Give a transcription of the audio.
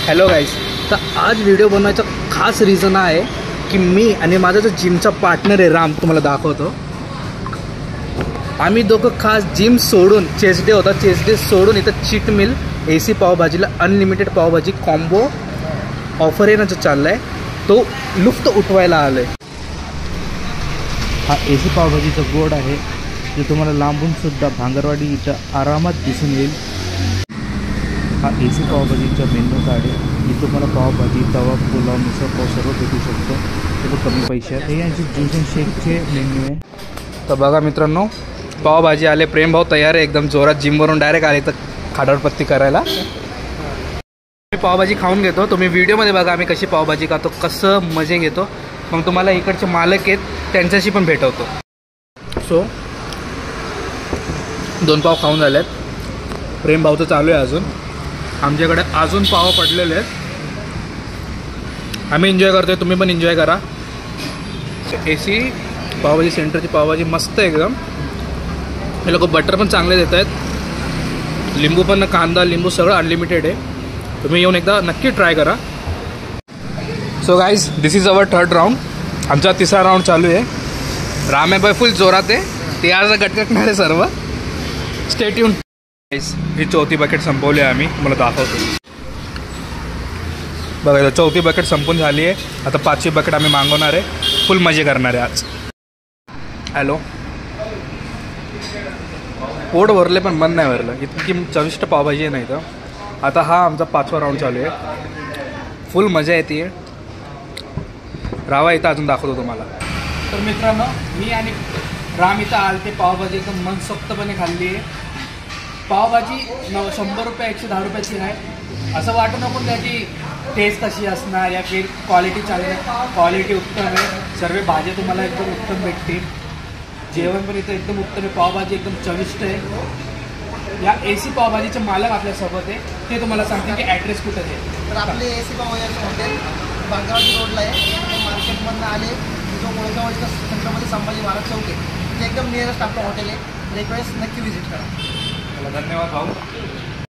Hello guys, तर आज video बनवायचं खास रिझन आहे की मी आणि माझा जो जिमचा पार्टनर आहे राम, तुम्हाला दाखवतो. आम्ही दोघं खास जिम सोडून, चेस्ट डे होता, चेस्ट डे सोडून इथं चीट मिल AC पावभाजीला अनलिमिटेड पावभाजी कॉम्बो ऑफर आहे ना, जो चालला आहे तो लुफ्त उठवायला आलो आहे. हा AC पावभाजीचा बोर्ड आहे, जे तुम्हाला लांबूनसुद्धा भांगरवाडी इथं आरामात दिसून येईल. हा AC पावभाजीचा मेनू कार्ड आहे. इथं तुम्हाला पावभाजी, तवा, पुलाव, मिसळ पाव सर्व भेटू शकतो. ते कमी पैशात. हे यांचे ज्यूस अँड शेकचे मेन्यू आहे. तर बघा मित्रांनो, पावभाजी आले. प्रेम भाऊ तयार आहे एकदम जोरात, जिमवरून डायरेक्ट आले तर खाडावरपत्ती करायला. मी पावभाजी खाऊन घेतो. तुम्ही व्हिडिओमध्ये बघा आम्ही कशी पावभाजी खातो, कसं मजे घेतो. मग तुम्हाला इकडचे मालक आहेत त्यांच्याशी पण भेटवतो. सो 2 पाव खाऊन झाले आहेत. प्रेम भाऊचं चालू आहे अजून. आमच्याकडे अजून पाव पडलेले आहेत. आम्ही एन्जॉय करतोय, तुम्ही पण एन्जॉय करा. AC पावभाजी सेंटरची पावभाजी मस्त आहे एकदम. हे लोक बटर पण चांगले देत आहेत. लिंबू पण, कांदा लिंबू सगळं अनलिमिटेड आहे. तुम्ही येऊन एकदा नक्की ट्राय करा. So guys, this is our 3rd round. आमचा 3रा राऊंड चालू आहे. राम आहे बाय फुल जोरात आहे. ते आज गटगटणार आहे सर्व. Stay tune. ही 4थी बकेट संपवली आहे आम्ही, तुम्हाला दाखवतो. बघा, 4थी बकेट संपून झाली आहे. आता 5वी बकेट आम्ही मागवणार आहे. फुल मजे करणार आहे आज. हॅलो, पोट भरले पण मन नाही भरलं. इतकी चविष्ट पावभाजी आहे नाही तर. आता हा आमचा 5वा राऊंड चालू आहे. फुल मजा येते. रावा इथं अजून दाखवतो तुम्हाला. तर मित्रांनो, मी आणि राम इथं आले ते पावभाजी एकदम मनसोक्तपणे खाल्ली आहे. पावभाजी 100 रुपये 110 रुपयाची आहे. असं वाटू नको त्याची टेस्ट कशी असणार या की क्वालिटी चांगली आहे. क्वालिटी उत्तम आहे. सर्व भाज्या तुम्हाला एकदम उत्तम भेटतील. जेवण पण इथं एकदम उत्तम आहे. पावभाजी एकदम चविष्ट आहे. या AC पावभाजीचे मालक आपल्यासोबत आहे. ते तुम्हाला सांगतील की ॲड्रेस कुठं आहे. तर आपले AC पावभाजीचं हॉटेल भांगरवाडी रोडला आहे. मार्केटमधून आले जो कोळगावच्या सेंटरमध्ये संभाजी महाराज चौक आहे, ते एकदम नियरेस्ट आपलं हॉटेल आहे. एक वेळेस नक्की व्हिजिट करा. धन्यवाद भाऊ.